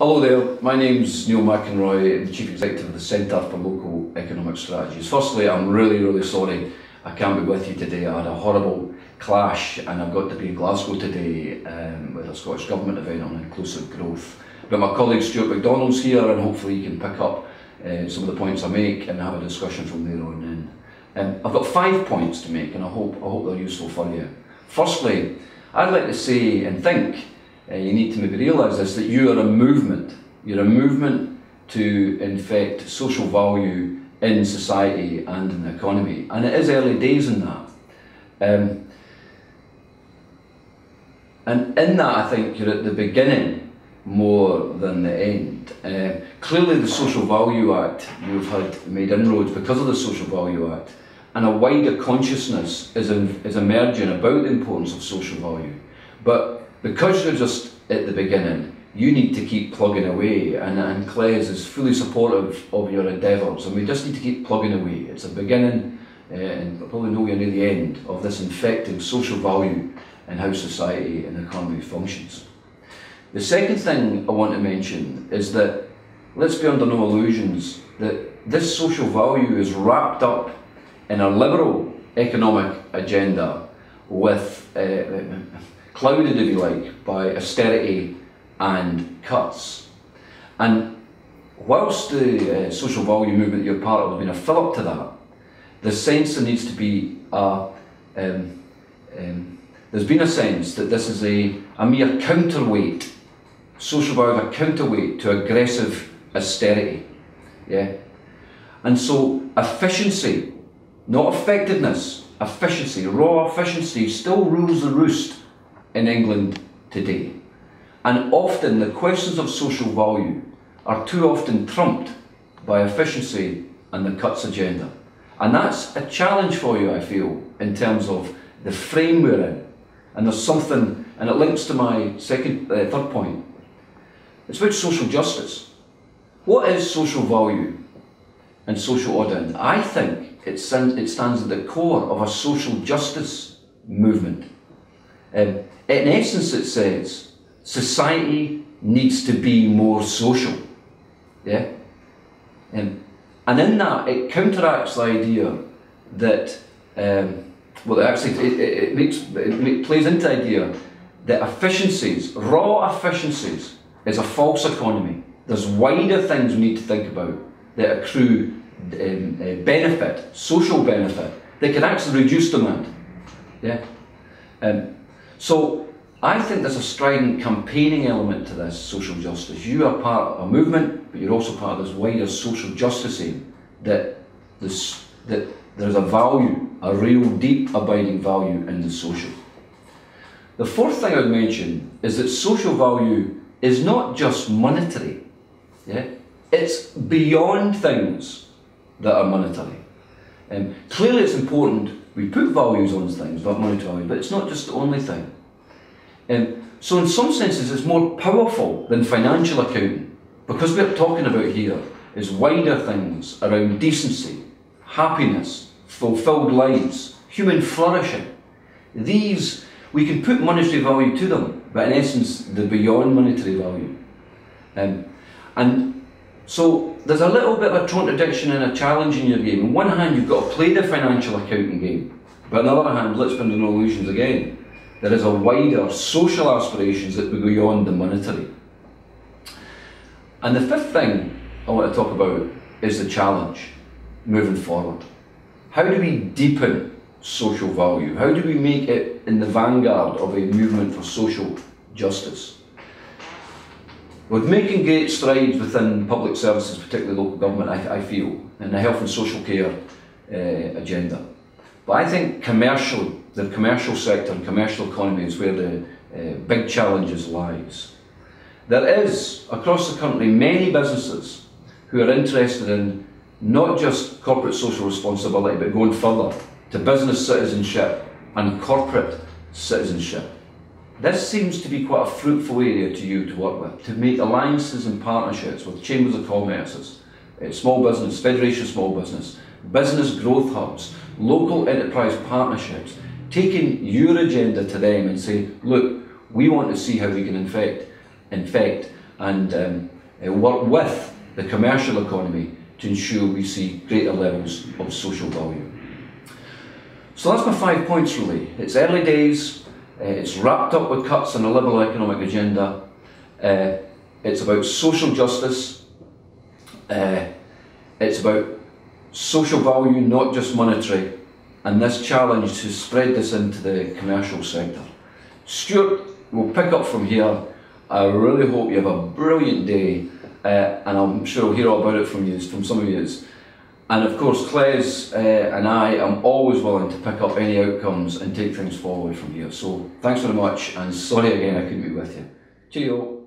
Hello there, my name's Neil McInroy, the Chief Executive of the Centre for Local Economic Strategies. Firstly, I'm really sorry I can't be with you today. I had a horrible clash and I've got to be in Glasgow today with a Scottish Government event on inclusive growth. But my colleague Stuart McDonald's here and hopefully he can pick up some of the points I make and have a discussion from there on in. I've got 5 points to make and I hope they're useful for you. Firstly, I'd like to say and think you need to maybe realise this, that you are a movement. You're a movement to infect social value in society and in the economy. And it is early days in that. And in that I think you're at the beginning more than the end. Clearly the Social Value Act, you've had made inroads because of the Social Value Act, and a wider consciousness is emerging about the importance of social value. But because you're just at the beginning, you need to keep plugging away, and CLES is fully supportive of your endeavours, and we just need to keep plugging away. It's a beginning, and probably nowhere near the end, of this infecting social value and how society and the economy functions. The second thing I want to mention is that, let's be under no illusions, that this social value is wrapped up in a liberal economic agenda with clouded, if you like, by austerity and cuts. And whilst the social value movement you're part of has been a fill-up to that, there's sense there needs to be there's been a sense that this is a mere counterweight, social value, a counterweight to aggressive austerity. Yeah? And so efficiency, not effectiveness, efficiency, raw efficiency still rules the roost in England today. And often the questions of social value are too often trumped by efficiency and the cuts agenda. And that's a challenge for you, I feel, in terms of the frame we're in. And there's something, and it links to my third point. It's about social justice. What is social value and social audit? I think it stands at the core of a social justice movement. In essence, it says society needs to be more social. Yeah? And in that, it counteracts the idea that, it plays into the idea that efficiencies, raw efficiencies, is a false economy. There's wider things we need to think about that accrue benefit, social benefit, that can actually reduce demand. Yeah? So I think there's a strident campaigning element to this social justice. You are part of a movement, but you're also part of this wider social justice aim, that there's a value, a real deep abiding value in the social. The fourth thing I would mention is that social value is not just monetary. Yeah? It's beyond things that are monetary. Clearly it's important we put values on things, not monetary value, but it's not just the only thing. So in some senses it's more powerful than financial accounting, because what we're talking about here is wider things around decency, happiness, fulfilled lives, human flourishing. These, we can put monetary value to them, but in essence they're beyond monetary value. And so there's a little bit of a contradiction and a challenge in your game. On one hand, you've got to play the financial accounting game, but on the other hand, let's be under no illusions again, there is a wider social aspirations that go beyond the monetary. And the fifth thing I want to talk about is the challenge moving forward. How do we deepen social value? How do we make it in the vanguard of a movement for social justice? We're making great strides within public services, particularly local government, I feel, in the health and social care agenda. But I think commercially, the commercial sector and commercial economy is where the big challenges lies. There is, across the country, many businesses who are interested in not just corporate social responsibility, but going further to business citizenship and corporate citizenship. This seems to be quite a fruitful area to you to work with, to make alliances and partnerships with chambers of commerce, small business, Federation of Small Business, business growth hubs, local enterprise partnerships, taking your agenda to them and say, look, we want to see how we can infect and work with the commercial economy to ensure we see greater levels of social value. So that's my 5 points really. It's early days, it's wrapped up with cuts on a liberal economic agenda, it's about social justice, it's about social value, not just monetary, and this challenge to spread this into the commercial sector. Stuart will pick up from here. I really hope you have a brilliant day, and I'm sure I'll hear all about it from some of you. And of course, CLES and I am always willing to pick up any outcomes and take things forward from here. So thanks very much, and sorry again I couldn't be with you. Cheerio.